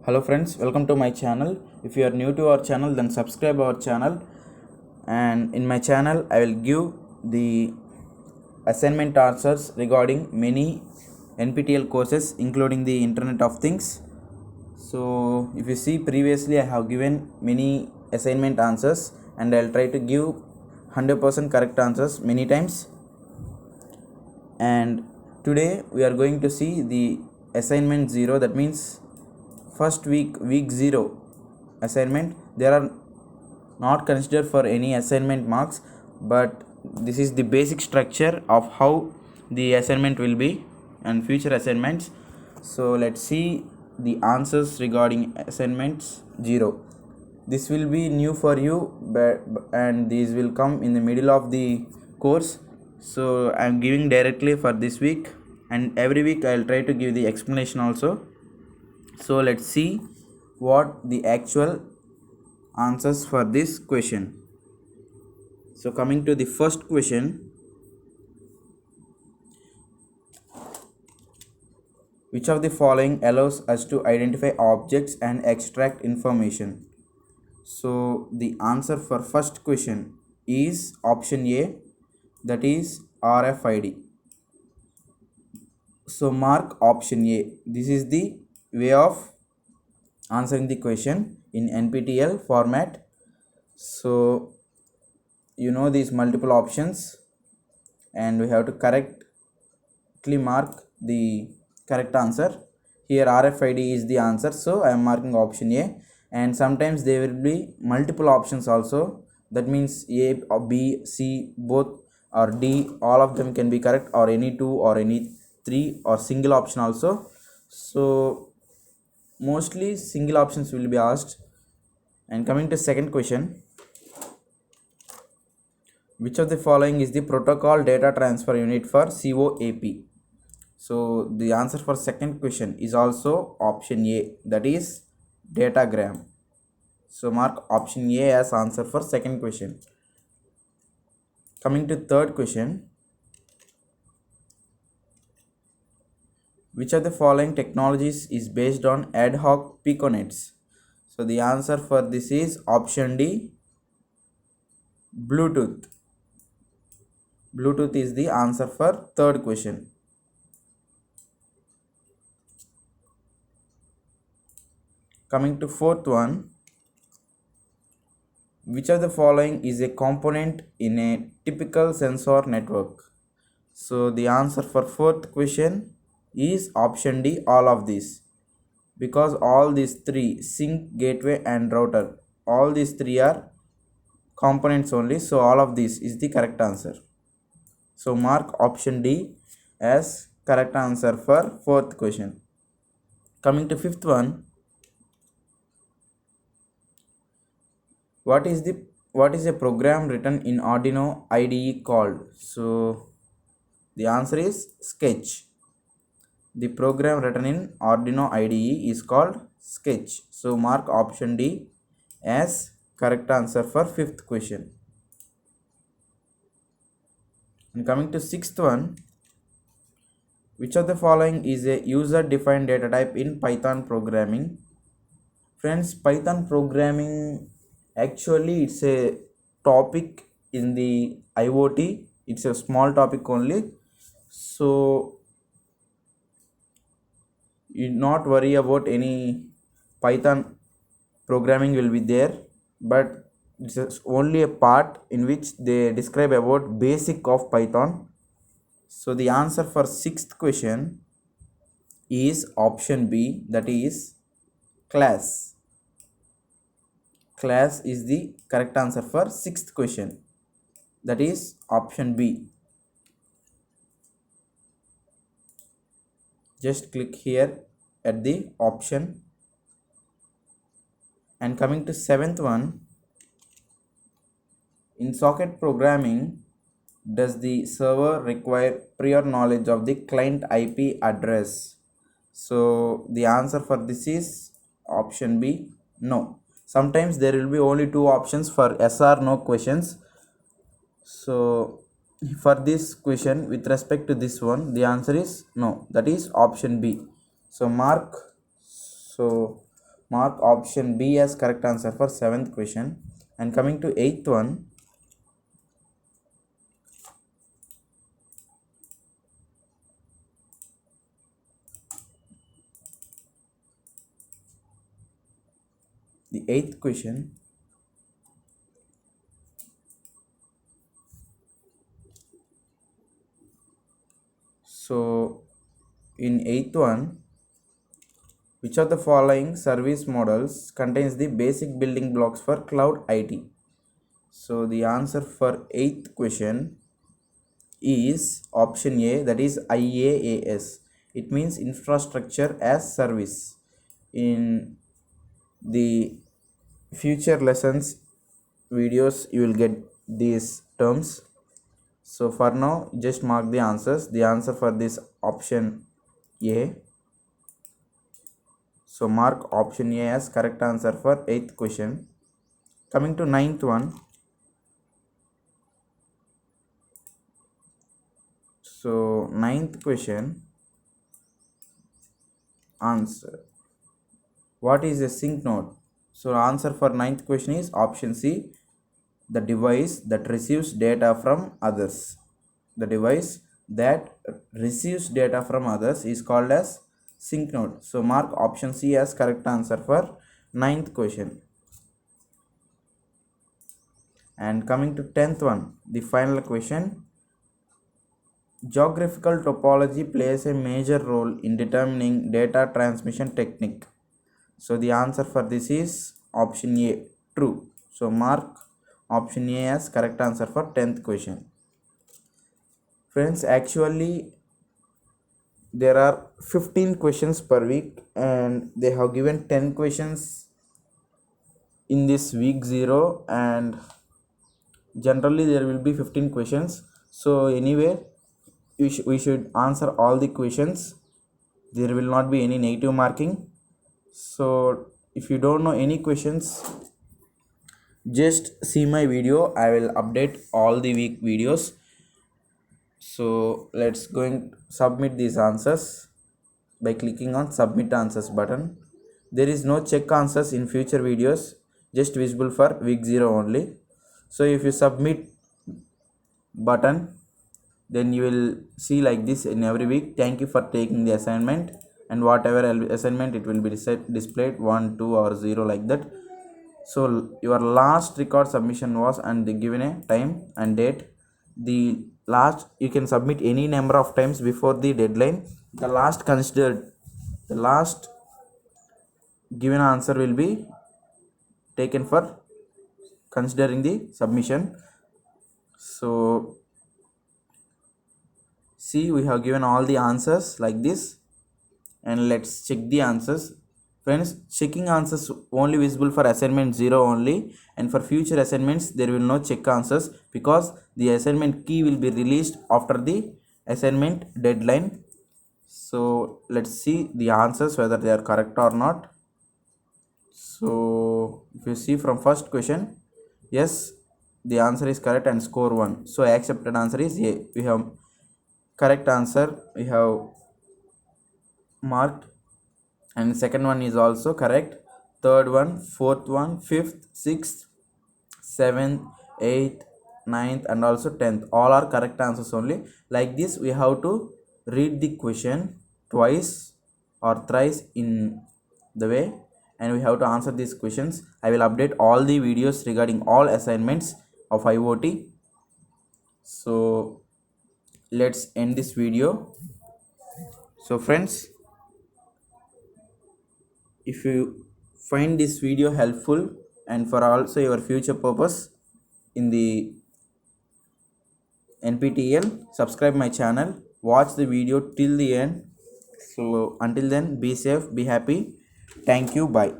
Hello friends, welcome to my channel. If you are new to our channel, then subscribe our channel. And in my channel I will give the assignment answers regarding many NPTEL courses including the Internet of Things. So if you see, previously I have given many assignment answers and I'll try to give 100% correct answers many times. And today we are going to see the assignment 0, that means first week 0 assignment. They are not considered for any assignment marks, but this is the basic structure of how the assignment will be and future assignments. So let's see the answers regarding assignments 0. This will be new for you, and these will come in the middle of the course. So I am giving directly for this week, and every week I will try to give the explanation also. So let's see what the actual answers for this question. So coming to the first question, which of the following allows us to identify objects and extract information? So the answer for first question is option A, that is RFID. So mark option A. This is the way of answering the question in NPTEL format. So you know these multiple options, and we have to correctly mark the correct answer. Here RFID is the answer, so I am marking option A. And sometimes there will be multiple options also, that means A or B, C, both, or D, all of them can be correct, or any two or any three, or single option also. So mostly single options will be asked. And coming to second question, which of the following is the protocol data transfer unit for COAP? So the answer for second question is also option A, that is datagram. So mark option A as answer for second question. Coming to third question, which of the following technologies is based on ad hoc piconets? So the answer for this is option D, Bluetooth. Bluetooth is the answer for third question. Coming to fourth one, which of the following is a component in a typical sensor network? So the answer for fourth question is option D, all of these, because all these three, sync, gateway and router, all these three are components only. So all of this is the correct answer. So mark option D as correct answer for fourth question. Coming to fifth one, what is a program written in Arduino IDE called? So the answer is Sketch. The program written in Arduino IDE is called Sketch. So mark option D as correct answer for fifth question. And coming to sixth one, which of the following is a user defined data type in Python programming? Friends, Python programming, actually it's a topic in the IoT. It's a small topic only, so you not worry about any Python programming will be there, but it's only a part in which they describe about basic of Python. So the answer for sixth question is option B, that is class. Class is the correct answer for sixth question, that is option B. Just click here at the option. And coming to seventh one, in socket programming, does the server require prior knowledge of the client IP address? So the answer for this is option B, no. Sometimes there will be only two options for yes or no questions. So for this question, with respect to this one, the answer is no, that is option B. So mark. So mark option B as correct answer for 7th question. And coming to 8th one, the 8th question, so in 8th one, which of the following service models contains the basic building blocks for cloud IT? So the answer for 8th question is option A, that is IaaS. It means infrastructure as service. In the future lessons videos you will get these terms. So for now just mark the answers. The answer for this option A. So mark option A as correct answer for 8th question. Coming to 9th one. So 9th question, answer. What is a sync node? So answer for 9th question is option C, the device that receives data from others. The device that receives data from others is called as sync node. So mark option C as correct answer for 9th question. And coming to 10th one, the final question. Geographical topology plays a major role in determining data transmission technique. So the answer for this is option A, true. So mark option A as correct answer for 10th question. Friends, actually there are 15 questions per week and they have given 10 questions in this week 0, and generally there will be 15 questions. So anyway, we should answer all the questions. There will not be any negative marking. So if you don't know any questions, just see my video. I will update all the week videos. So let's going submit these answers by clicking on submit answers button. There is no check answers in future videos, just visible for week 0 only. So if you submit button, then you will see like this in every week. Thank you for taking the assignment, and whatever assignment it will be displayed 1, 2 or 0 like that. So your last record submission was, and they given a time and date. The last, you can submit any number of times before the deadline. The last given answer will be taken for considering the submission. So see, we have given all the answers like this, and let's check the answers. Friends, checking answers only visible for assignment 0 only, and for future assignments there will no check answers because the assignment key will be released after the assignment deadline. So let's see the answers whether they are correct or not. So if you see from first question, yes, the answer is correct and score 1. So accepted answer is A. We have correct answer, we have marked, and second one is also correct. Third one, fourth one, fifth, sixth, 7th, 8th, 9th and also 10th, all are correct answers only. Like this we have to read the question twice or thrice in the way, and we have to answer these questions. I will update all the videos regarding all assignments of IoT. So let's end this video. So friends, if you find this video helpful and for also your future purpose in the NPTEL, subscribe my channel, watch the video till the end. So until then, be safe, be happy. Thank you, bye.